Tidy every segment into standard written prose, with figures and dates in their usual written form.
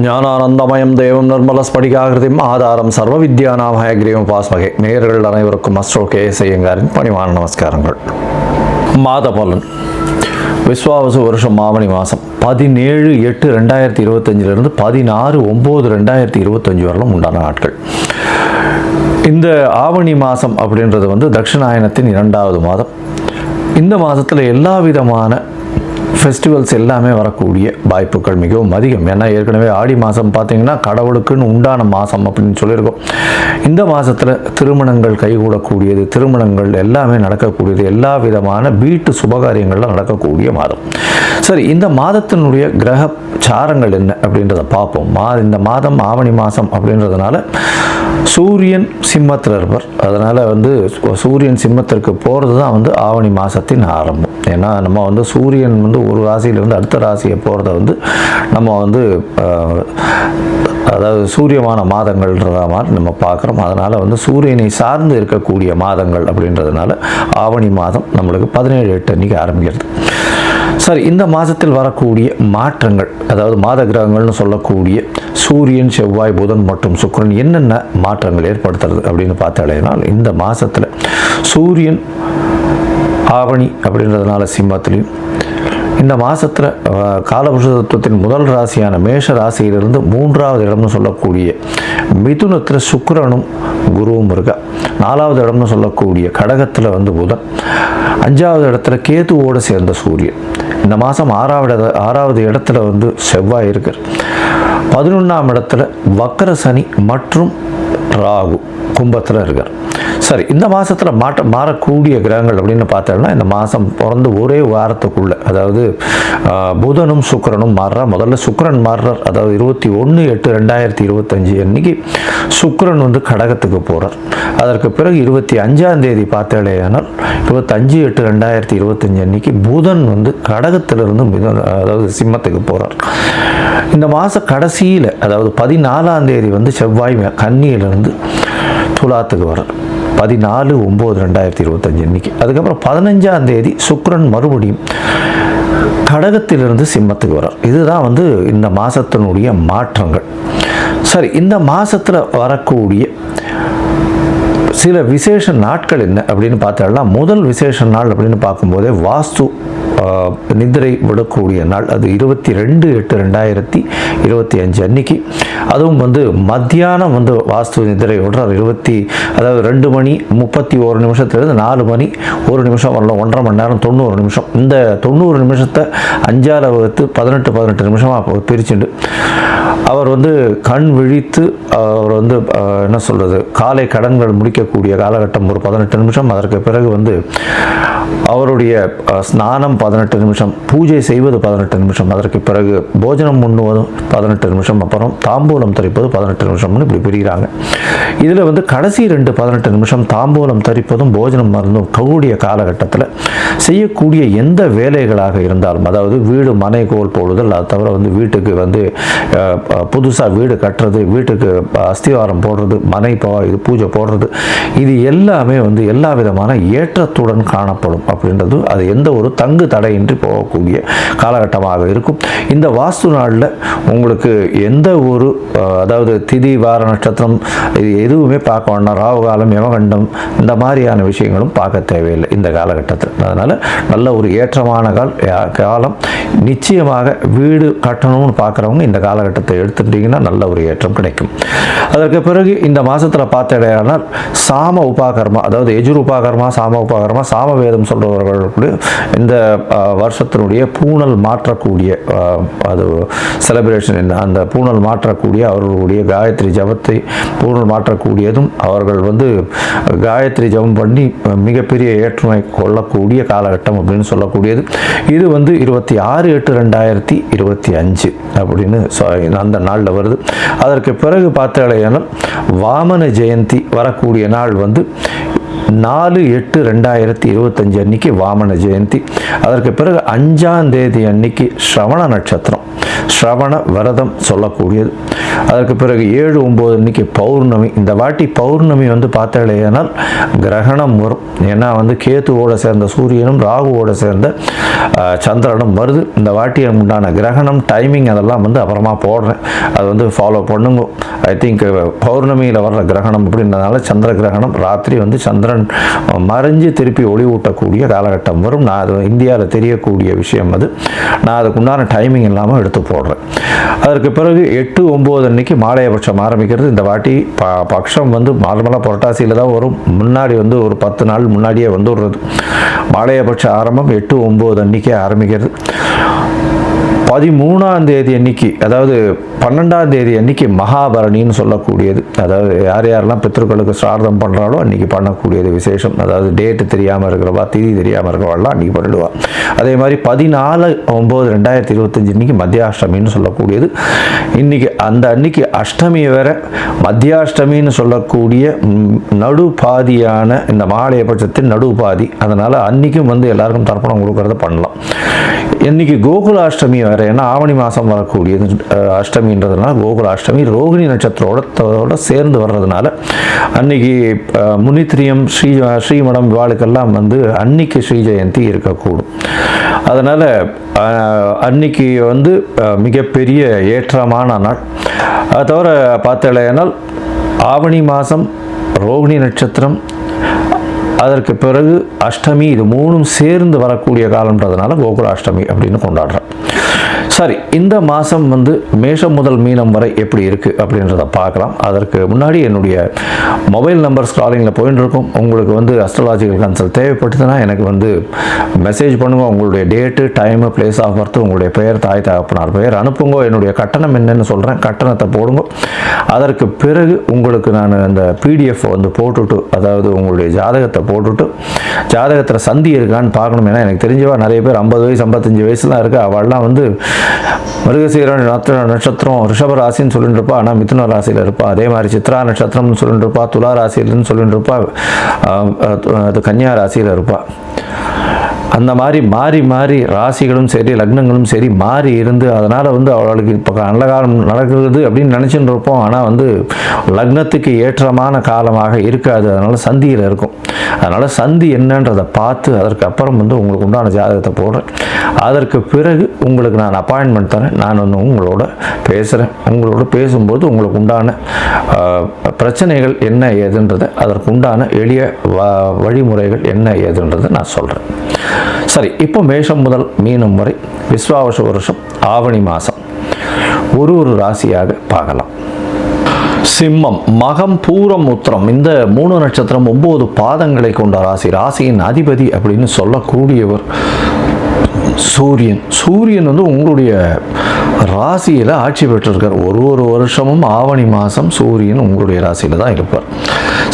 ஞானானந்தமயம் தேவம் நிர்மலஸ்படிகாகிருதிம் ஆதாரம் சர்வ வித்யானாம் ஹயக்ரீவம் பாஸ்மகே. நேயர்கள் அனைவருக்கும் அஸ்ட்ரோ கேஎஸ் ஐயங்காரின் பணிவான நமஸ்காரங்கள். மாத பலன். விஸ்வாவசு வருஷம் ஆவணி மாதம் 17/8/2025 16/9/2025 வரலும் உண்டான நாட்கள். இந்த ஆவணி மாதம் அப்படின்றது தட்சிணாயனத்தின் 2வது மாதம். இந்த மாதத்தில் எல்லா விதமான ஃபெஸ்டிவல்ஸ் எல்லாமே வரக்கூடிய வாய்ப்புகள் மிகவும் அதிகம். ஏன்னா ஏற்கனவே ஆடி மாதம் பார்த்திங்கன்னா கடவுளுக்குன்னு உண்டான மாதம் அப்படின்னு சொல்லியிருக்கோம். இந்த மாதத்தில் திருமணங்கள் கைகூடக்கூடியது, திருமணங்கள் எல்லாமே நடக்கக்கூடியது, எல்லா விதமான வீட்டு சுபகாரியங்கள்லாம் நடக்கக்கூடிய மாதம். சரி, இந்த மாதத்தினுடைய கிரக சாரங்கள் என்ன அப்படின்றத பார்ப்போம். இந்த மாதம் ஆவணி மாதம் அப்படின்றதுனால சூரியன் சிம்மத்தில் இருப்பார். அதனால் சூரியன் சிம்மத்திற்கு போகிறது தான் ஆவணி மாதத்தின் ஆரம்பம். ஏன்னா நம்ம சூரியன் ஒரு ராசியிலிருந்து அடுத்த ராசியை போகிறத நம்ம அதாவது சூரியமான மாதங்கள்ன்றத மாதிரி நம்ம பார்க்குறோம். அதனால் சூரியனை சார்ந்து இருக்கக்கூடிய மாதங்கள் அப்படின்றதுனால ஆவணி மாதம் நம்மளுக்கு 17/8 அன்றைக்கி ஆரம்பிக்கிறது. சரி, இந்த மாதத்தில் வரக்கூடிய மாற்றங்கள், அதாவது மாத கிரகங்கள்னு சொல்லக்கூடிய சூரியன், செவ்வாய், புதன் மற்றும் சுக்கிரன் என்னென்ன மாற்றங்கள் ஏற்படுத்துறது அப்படின்னு பார்த்தாலேனால், இந்த மாதத்தில் சூரியன் ஆவணி அப்படின்றதுனால சிம்மத்திலையும், இந்த மாதத்தில் காலபுருஷ தத்துவத்தின் முதல் ராசியான மேஷ ராசியிலிருந்து 3வது இடம்னு சொல்லக்கூடிய மிதுனத்தில் சுக்கிரனும் குருவும் இருக்கா. 4வது இடம்னு சொல்லக்கூடிய கடகத்தில் புதன், 5வது இடத்துல கேதுவோடு சேர்ந்த சூரியன். இந்த மாதம் 6வது இடத்துல செவ்வாய் இருக்கார். 11ஆம் இடத்துல வக்கர சனி மற்றும் ராகு கும்பத்தில் இருக்கார். சரி, இந்த மாதத்தில் மாறக்கூடிய கிரகங்கள் அப்படின்னு பார்த்தோம்னா, இந்த மாதம் பிறந்து ஒரே வாரத்துக்குள்ளே, அதாவது புதனும் சுக்கிரனும் மாறுறார். முதல்ல சுக்கிரன் மாறுறார். அதாவது 21/8/2025 அன்னைக்கு சுக்கிரன் கடகத்துக்கு போகிறார். அதற்கு பிறகு 25ஆம் தேதி பார்த்தாலேயானால் 25/8/2025 அன்னைக்கு புதன் கடகத்திலிருந்து அதாவது சிம்மத்துக்கு போகிறார். இந்த மாத கடைசியில், அதாவது 14ஆம் தேதி செவ்வாய் கன்னியிலிருந்து துலாத்துக்கு வர்றார் 14/9/2025 அன்னைக்கு. அதுக்கப்புறம் 15ஆம் தேதி சுக்கிரன் மறுபடியும் கடகத்திலிருந்து சிம்மத்துக்கு வர்றார். இதுதான் இந்த மாதத்தினுடைய மாற்றங்கள். சரி, இந்த மாதத்தில் வரக்கூடிய சில விசேஷ நாட்கள் என்ன அப்படின்னு பார்த்தோம்னா, முதல் விசேஷ நாள் அப்படின்னு பார்க்கும்போதே வாஸ்து நிதிரை விடக்கூடிய நாள். அது 22/8/2025 அன்னைக்கு. அதுவும் மத்தியானம் வாஸ்து நிதிரை விடுறார். அதாவது 2 மணி 31 நிமிஷத்துலேருந்து 4 மணி 1 நிமிஷம் வரலாம், 1.5 மணி நேரம் 90 நிமிஷம். இந்த 90 நிமிஷத்தை 5ஆல் வகுத்து 18 நிமிஷமாக பிரிச்சுண்டு அவர் கண் விழித்து அவர் என்ன சொல்கிறது, காலை கடன்கள் முடிக்கக்கூடிய காலகட்டம் ஒரு 18 நிமிஷம். அதற்கு பிறகு அவருடைய ஸ்நானம் 18 நிமிஷம், பூஜை செய்வது 18 நிமிஷம், அதற்கு பிறகு போஜனம் உண்ணுவதும் 18 நிமிஷம், அப்புறம் தாம்பூலம் தரிப்பது 18 நிமிஷம்னு இப்படி பிரிகிறாங்க. இதில் கடைசி 18 நிமிஷம் தாம்பூலம் தரிப்பதும் போஜனம் மருந்தும் கூடிய காலகட்டத்தில் செய்யக்கூடிய எந்த வேலைகளாக இருந்தாலும், அதாவது வீடு மனை கோல் போடுதல், அது தவிர வீட்டுக்கு புதுசாக வீடு கட்டுறது, வீட்டுக்கு அஸ்திவாரம் போடுறது, மனை இது பூஜை போடுறது, இது எல்லாமே எல்லா விதமான ஏற்றத்துடன் காணப்படும் அப்படின்றது. அது எந்த ஒரு தங்கு தடையின்றி போகக்கூடிய காலகட்டமாக இருக்கும். இந்த வாஸ்து நாளில் உங்களுக்கு எந்த ஒரு அதாவது திதி வார நட்சத்திரம் இது எதுவுமே பார்க்க வேண்டாம். ராகு காலம், யமகண்டம் இந்த மாதிரியான விஷயங்களும் பார்க்க தேவையில்லை இந்த காலகட்டத்தில். அதனால் நல்ல ஒரு ஏற்றமான காலம். நிச்சயமாக வீடு கட்டணும்னு பார்க்குறவங்க இந்த காலகட்டத்தை எடுத்துட்டிங்கன்னா நல்ல ஒரு ஏற்றம் கிடைக்கும். அதற்கு பிறகு இந்த மாதத்தில் பார்த்தடையானால் சாம உபாகர்மா, அதாவது எஜுர் உபாகர்மா, சாம உபாகர்மா, சாமவேதம் சொல்கிறவர்களுடைய இந்த வருஷத்தினுடைய பூணல் மாற்றக்கூடிய அது செலிப்ரேஷன் என்ன, அந்த பூணல் மாற்றக்கூடிய அவர்களுடைய காயத்ரி ஜபத்தை பூணல் மாற்றக்கூடியதும், அவர்கள் காயத்ரி ஜபம் பண்ணி மிகப்பெரிய ஏற்றுமை கொள்ளக்கூடிய காலகட்டம் அப்படின்னு சொல்லக்கூடியது. இது 26/8/2025 அப்படின்னு அந்த நாளில் வருது. அதற்கு பிறகு பார்த்தாலேயானால் வாமன ஜெயந்தி வரக்கூடிய நாள் 4/8/2025 அன்னைக்கு வாமன ஜெயந்தி. அதற்கு பிறகு 5ஆம் தேதி அன்னைக்கு ஸ்ரவண நட்சத்திரம், ஸ்ரவண விரதம் சொல்லக்கூடியது. அதற்கு பிறகு 7, 9 அன்னைக்கு பௌர்ணமி. இந்த வாட்டி பௌர்ணமி வந்து பார்த்தாலேனால் கிரகணம் வரும். ஏன்னா வந்து கேத்துவோட சேர்ந்த சூரியனும் ராகுவோட சேர்ந்த சந்திரனும் வருது. இந்த வாட்டி உண்டான கிரகணம் டைமிங் அதெல்லாம் வந்து அப்புறமா போடுறேன், அது வந்து ஃபாலோ பண்ணுங்க. ஐ திங்க் பௌர்ணமியில் வர்ற கிரகணம் அப்படின்றதுனால சந்திர கிரகணம் ராத்திரி வந்து சந்திரன் மறைஞ்சு திருப்பி ஒளி ஊட்டக்கூடிய காலகட்டம் வரும். நான் அது இந்தியாவில் தெரியக்கூடிய விஷயம் அது. நான் அதுக்குண்டான டைமிங் இல்லாமல் எடுத்து போடுறேன். அதற்கு பிறகு 8, 9 அன்னைக்கு மாலையபட்சம் ஆரம்பிக்கிறது. இந்த வாட்டி பட்சம் வந்து நார்மலாக புரட்டாசியில் தான் வரும். முன்னாடி வந்து ஒரு 10 நாள் முன்னாடியே வந்துடுறது. மாலையபட்ச ஆரம்பம் 8, 9 அன்னைக்கே ஆரம்பிக்கிறது. 13ஆம் தேதி அன்னைக்கு, அதாவது 12ஆம் தேதி அன்னைக்கு மகாபரணின்னு சொல்லக்கூடியது. அதாவது யார் யாரெல்லாம் பித்ருக்களுக்கு சிரார்த்தம் பண்ணுறாலோ அன்றைக்கி பண்ணக்கூடியது விசேஷம். அதாவது டேட்டு தெரியாமல் இருக்கிறவா, திதி தெரியாமல் இருக்கிறவாள்லாம் அன்றைக்கி பண்ணிடுவா. அதே மாதிரி 14/9/2025 அன்றைக்கி மத்தியாஷ்டமின்னு சொல்லக்கூடியது. இன்றைக்கி அந்த அன்னைக்கு அஷ்டமி வேற, மத்தியாஷ்டமின்னு சொல்லக்கூடிய நடுபாதியான இந்த மாலையபட்சத்தின் நடுபாதி. அதனால் அன்றைக்கும் வந்து எல்லாருக்கும் தர்ப்பணம் கொடுக்கறத பண்ணலாம். இன்றைக்கி கோகுலாஷ்டமி வேறு. ஏன்னா ஆவணி மாதம் வரக்கூடியது அஷ்டமின்றதுனால கோகுலாஷ்டமி ரோகிணி நட்சத்திரோட சேர்ந்து வர்றதுனால அன்றைக்கி முனித்திரியம் ஸ்ரீமடம் இவாளுக்கெல்லாம் வந்து அன்னைக்கு ஸ்ரீ ஜெயந்தி இருக்கக்கூடும். அதனால் அன்னைக்கு வந்து மிகப்பெரிய ஏற்றமான நாள். அது தவிர பார்த்தேனால் ஆவணி மாதம் ரோகிணி நட்சத்திரம், அதற்கு பிறகு அஷ்டமி, இது 3ம் சேர்ந்து வரக்கூடிய காலம்ன்றதுனால கோகுலாஷ்டமி அப்படின்னு கொண்டாடுறேன். சரி, இந்த மாதம் வந்து மேஷம் முதல் மீனம் வரை எப்படி இருக்குது அப்படின்றத பார்க்கலாம். அதற்கு முன்னாடி என்னுடைய மொபைல் நம்பர் ஸ்க்ராலிங்கில் போயின்னு இருக்கும். உங்களுக்கு வந்து அஸ்ட்ராலாஜிக்கல் கன்சல்ட் தேவைப்பட்டதுன்னா எனக்கு வந்து மெசேஜ் பண்ணுங்க. உங்களுடைய date, time, place of birth, உங்களுடைய பெயர், தாய் தகப்பனார் பெயர் அனுப்புங்க. என்னுடைய கட்டணம் என்னன்னு சொல்கிறேன், கட்டணத்தை போடுங்க. அதற்கு பிறகு உங்களுக்கு நான் அந்த பிடிஎஃப் வந்து போட்டுட்டு, அதாவது உங்களுடைய ஜாதகத்தை போட்டுட்டு, ஜாதகத்தில் சந்தி இருக்கான்னு பார்க்கணும். ஏன்னா எனக்கு தெரிஞ்சவா நிறைய பேர் 50 வயசு 55 வயசுலாம் இருக்குது. அவள்லாம் வந்து மிருகசீர நட்சத்திரம் ரிஷப ராசின்னு சொல்லிட்டு இருப்பா, ஆனால் மிதுன ராசியில் இருப்பா. அதே மாதிரி சித்ரா நட்சத்திரம்னு சொல்லிட்டு இருப்பா, துலா ராசியில்னு சொல்லிட்டு இருப்பா, அது கன்னியா ராசியில் இருப்பா. அந்த மாதிரி மாறி மாறி ராசிகளும் சரி லக்னங்களும் சரி மாறி இருந்து, அதனால் வந்து அவளுக்கு இப்போ நல்ல காலம் நடக்கிறது அப்படின்னு நினச்சிட்டு இருப்போம். ஆனால் வந்து லக்னத்துக்கு ஏற்றமான காலமாக இருக்காது. அதனால் சந்தியில் இருக்கும். அதனால் சந்தி என்னன்றதை பார்த்து அதற்கு அப்புறம் வந்து உங்களுக்கு உண்டான ஜாதகத்தை போடுறேன். அதற்கு பிறகு உங்களுக்கு நான் அப்பாயின்மெண்ட் தரேன். நான் வந்து உங்களோட பேசுகிறேன். உங்களோட பேசும்போது உங்களுக்கு உண்டான பிரச்சனைகள் என்ன ஏதுன்றதை, அதற்கு உண்டான எளிய வழிமுறைகள் என்ன ஏதுன்றதை நான் சொல்கிறேன். சரி, இப்போ மேஷம் முதல் மீனம் வரை விஸ்வாவச வருஷம் ஆவணி மாதம் ஒரு ராசியாக பார்க்கலாம். சிம்மம், மகம், பூரம், உத்திரம், இந்த 3 நட்சத்திரம் 9 பாதங்களை கொண்ட ராசி. ராசியின் அதிபதி அப்படின்னு சொல்லக்கூடியவர் சூரியன். சூரியன் வந்து உங்களுடைய ராசியில் ஆட்சி பெற்றிருக்கார். ஒரு வருஷமும் ஆவணி மாதம் சூரியன் உங்களுடைய ராசியில் தான் இருப்பார்.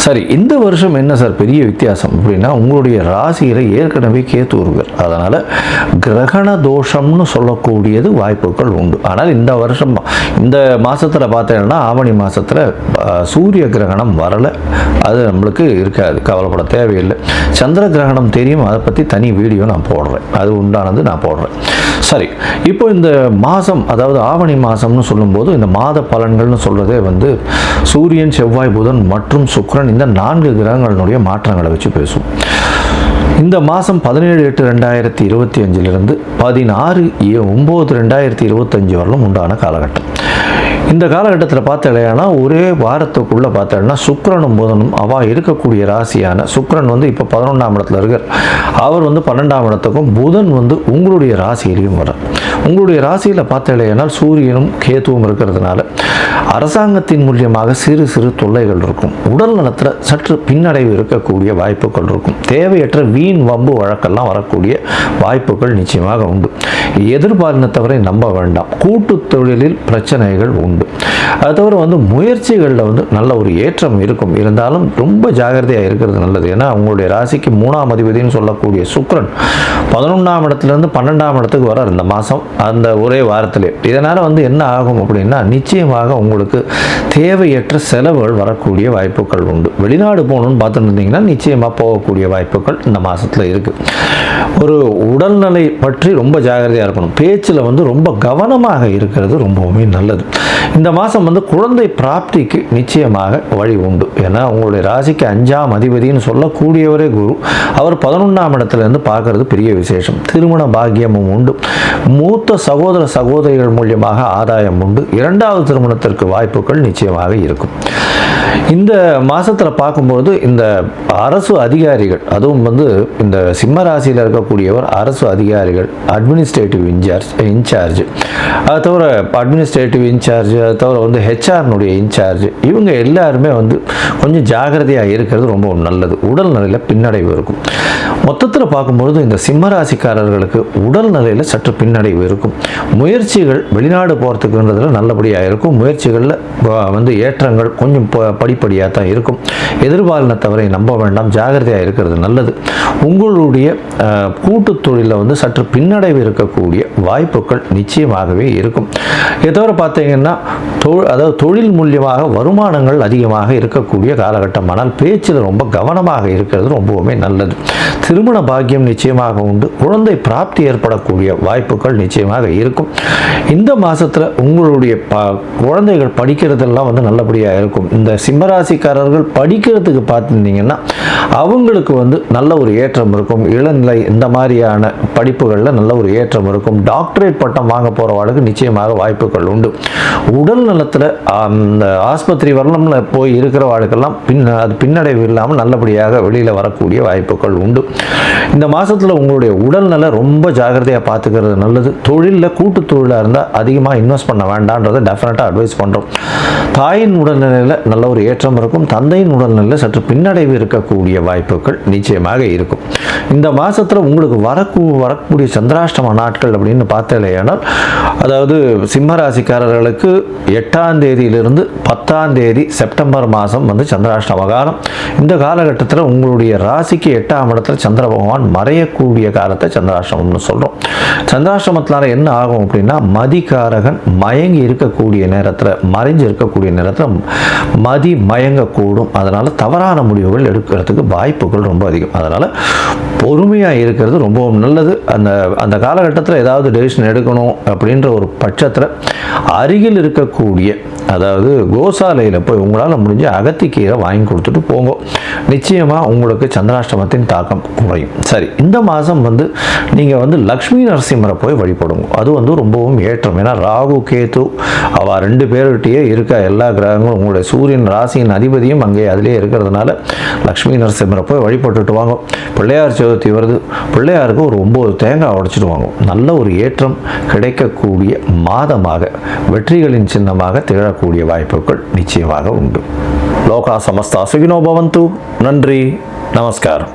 சரி, இந்த வருஷம் என்ன சார் பெரிய வித்தியாசம் அப்படின்னா, உங்களுடைய ராசியில் ஏற்கனவே கேத்து இருக்கார். அதனால் கிரகண தோஷம்னு சொல்லக்கூடியது வாய்ப்புகள் உண்டு. ஆனால் இந்த வருஷம் இந்த மாதத்தில் பார்த்தீங்கன்னா ஆவணி மாதத்தில் சூரிய கிரகணம் வரலை. அது நம்மளுக்கு இருக்காது, கவலைப்பட தேவையில்லை. சந்திர கிரகணம் தெரியும், அதை பற்றி தனி வீடியோ நான் போடுறேன், அது உண்டானது நான் போடுறேன். சரி, இப்போ இந்த மாதம், அதாவது ஆவணி மாதம்னு சொல்லும்போது இந்த மாத பலன்கள்னு சொல்கிறதே வந்து சூரியன், செவ்வாய், புதன் மற்றும் சுக்கிரன், இந்த 4 கிரகங்களுடைய மாற்றங்களை வச்சு பேசும். இந்த மாதம் 17/8/2025 16/9/2025 வரலும் உண்டான காலகட்டம். இந்த காலகட்டத்தில் பார்த்தேன்னா ஒரே வாரத்துக்குள்ளே பார்த்தேன்னா சுக்கிரனும் புதனும் அவள் இருக்கக்கூடிய ராசியான சுக்கிரன் வந்து இப்போ 11ஆம் இடத்துல இருக்கார். அவர் வந்து 12ஆம் இடத்துக்கும், புதன் வந்து உங்களுடைய ராசியிலையும் வர. உங்களுடைய ராசியில் பார்த்தேன்னா சூரியனும் கேத்துவும் இருக்கிறதுனால அரசாங்கத்தின் மூலியமாக சிறு சிறு தொல்லைகள் இருக்கும். உடல் நலத்தில் சற்று பின்னடைவு இருக்கக்கூடிய வாய்ப்புகள் இருக்கும். தேவையற்ற வீண் வம்பு வழக்கெல்லாம் வரக்கூடிய வாய்ப்புகள் நிச்சயமாக உண்டு. எதிர்பாலினத்தவரை நம்ப வேண்டாம். கூட்டு தொழிலில் பிரச்சனைகள் உண்டு. அது தவிர வந்து முயற்சிகளில் வந்து நல்ல ஒரு ஏற்றம் இருக்கும். இருந்தாலும் ரொம்ப ஜாகிரதையாக இருக்கிறது நல்லது. ஏன்னா உங்களுடைய ராசிக்கு 3ஆம் அதிபதினு சொல்லக்கூடிய சுக்கிரன் 11ஆம் இடத்துலேருந்து 12ஆம் இடத்துக்கு வரார் இந்த மாதம். மாதம் அந்த ஒரே வாரத்திலே. இதனால் என்ன ஆகும் அப்படின்னா நிச்சயமாக உங்களுக்கு தேவையற்ற செலவுகள் வரக்கூடிய வாய்ப்புகள் உண்டு. வெளிநாடு போகணுன்னு பார்த்துட்டு இருந்தீங்கன்னா நிச்சயமாக போகக்கூடிய வாய்ப்புகள் இந்த மாதத்தில் இருக்குது. ஒரு உடல்நிலை பற்றி ரொம்ப ஜாகிரதையாக இருக்கணும். பேச்சில் ரொம்ப கவனமாக இருக்கிறது ரொம்பவுமே நல்லது. இந்த மாதம் குழந்தை பிராப்திக்கு நிச்சயமாக வழி உண்டு. ஏன்னா உங்களுடைய ராசிக்கு 5ஆம் அதிபதினு சொல்லக்கூடியவரே குரு. அவர் 11ஆம் இடத்துலேருந்து பார்க்கறது பெரிய விசேஷம். திருமண பாக்கியமும் உண்டு. மூத்த சகோதர சகோதரிகள் மூலியமாக ஆதாயம் உண்டு. 2வது திருமணத்திற்கு வாய்ப்புகள் நிச்சயமாக இருக்கும். இந்த மாதத்தில் பார்க்கும்போது இந்த அரசு அதிகாரிகள், அதுவும் இந்த சிம்ம ராசியில் இருக்கக்கூடியவர் அரசு அதிகாரிகள், அட்மினிஸ்ட்ரேட்டிவ் இன்சார்ஜ், அதை தவிர அட்மினிஸ்ட்ரேட்டிவ் இன்சார்ஜ், அதை தவிர ஹெச்ஆர்னுடைய இன்சார்ஜ், இவங்க எல்லாருமே கொஞ்சம் ஜாகிரதையாக இருக்கிறது ரொம்ப நல்லது. உடல்நிலையில் பின்னடைவு இருக்கும். மொத்தத்தில் பார்க்கும்பொழுது இந்த சிம்ம ராசிக்காரர்களுக்கு உடல்நிலையில் சற்று பின்னடைவு இருக்கும். முயற்சிகள் வெளிநாடு போகிறதுக்குன்றதுல நல்லபடியாக இருக்கும். முயற்சிகளில் ஏற்றங்கள் கொஞ்சம் படிப்படியாக தான் இருக்கும். எதிர்பாலினத்தவரை நம்ப வேண்டாம், ஜாகிரதையாக இருக்கிறது நல்லது. உங்களுடைய கூட்டு தொழிலில் சற்று பின்னடைவு இருக்கக்கூடிய வாய்ப்புகள் நிச்சயமாகவே இருக்கும். இதை தவிர பார்த்தீங்கன்னா அதாவது தொழில் மூலியமாக வருமானங்கள் அதிகமாக இருக்கக்கூடிய காலகட்டம். ஆனால் பேச்சில் ரொம்ப கவனமாக இருக்கிறது ரொம்பவுமே நல்லது. திருமண பாக்கியம் நிச்சயமாக உண்டு. குழந்தை பிராப்தி ஏற்படக்கூடிய வாய்ப்புகள் நிச்சயமாக இருக்கும். இந்த மாதத்தில் உங்களுடைய குழந்தைகள் படிக்கிறதெல்லாம் நல்லபடியாக இருக்கும். இந்த சிம்மராசிக்காரர்கள் படிக்கிறதுக்கு பார்த்துருந்தீங்கன்னா அவங்களுக்கு நல்ல ஒரு ஏற்றம் இருக்கும். இளநிலை இந்த மாதிரியான படிப்புகளில் நல்ல ஒரு ஏற்றம் இருக்கும். டாக்டரேட் பட்டம் வாங்க போகிறவாளுக்கு நிச்சயமாக வாய்ப்புகள் உண்டு. உடல் நலத்தில் அந்த ஆஸ்பத்திரி வரலாம்ல போய் இருக்கிறவாளுக்கெல்லாம் அது பின்னடைவு இல்லாமல் நல்லபடியாக வெளியில் வரக்கூடிய வாய்ப்புகள் உண்டு. இந்த மாதத்தில் உங்களுடைய உடல்நல ரொம்ப ஜாகிரதையாக பார்த்துக்கிறது நல்லது. தொழிலில் கூட்டு தொழிலாக இருந்தால் அதிகமாக இன்வெஸ்ட் பண்ண வேண்டான்றதை டெஃபினட்டாக அட்வைஸ் பண்ணுறோம். தாயின் உடல்நிலையில் நல்ல ஒரு ஏற்றம் இருக்கும். தந்தையின் உடல்நிலையில் சற்று பின்னடைவு இருக்கக்கூடிய வாய்ப்புகள் நிச்சயமாக இருக்கும். இந்த மாதத்தில் உங்களுக்கு வரக்கூடிய சந்திராஷ்டம நாட்கள் அப்படின்னு பார்த்தேனால், அதாவது சிம்மராசிக்காரர்களுக்கு 8ஆம் தேதியிலிருந்து 10ஆம் தேதி செப்டம்பர் மாதம் சந்திராஷ்டம காலம். இந்த காலகட்டத்தில் உங்களுடைய ராசிக்கு 8ஆம் இடத்துல சந்திர பகவான் மறையக்கூடிய காலத்தை சந்திராஷ்டமம்னு சொல்கிறோம். சந்திராஷ்டமத்தினால என்ன ஆகும் அப்படின்னா மதிகாரகன் மயங்கி இருக்கக்கூடிய நேரத்தில், மறைஞ்சு இருக்கக்கூடிய நேரத்தில் மதி மயங்கக்கூடும். அதனால் தவறான முடிவுகள் எடுக்கிறதுக்கு வாய்ப்புகள் ரொம்ப அதிகம். அதனால் பொறுமையாக இருக்கிறது ரொம்பவும் நல்லது. அந்த காலகட்டத்தில் ஏதாவது டெசிஷன் எடுக்கணும் அப்படின்ற ஒரு பட்சத்தில் அருகில் இருக்கக்கூடிய, அதாவது கோசாலையில் போய் உங்களால் முடிஞ்ச அகத்திக்கீரை வாங்கி கொடுத்துட்டு போங்க. நிச்சயமாக உங்களுக்கு சந்திராஷ்டமத்தின் தாக்கம் குறையும். சரி, இந்த மாதம் நீங்கள் லக்ஷ்மி நரசிம்மரை போய் வழிபடுங்க. அது ரொம்பவும் ஏற்றம். ஏன்னா ராகு கேது அவ 2 பேர்கிட்டயே இருக்க எல்லா கிரகங்களும், உங்களுடைய சூரியன் ராசியின் அதிபதியும் அங்கே அதிலே இருக்கிறதுனால லக்ஷ்மி நரசிம்மரை போய் வழிபட்டுட்டு வாங்க. பிள்ளையார் சதுர்த்தி வருது, பிள்ளையாருக்கு ஒரு 9 தேங்காய் உடைச்சிட்டு வாங்க. நல்ல ஒரு ஏற்றம் கிடைக்கக்கூடிய மாதமாக, வெற்றிகளின் சின்னமாக திகழக்கூடிய வாய்ப்புகள் நிச்சயமாக உண்டு. லோகா சமஸ்தா சுகினோ பவந்து. நன்றி, நமஸ்காரம்.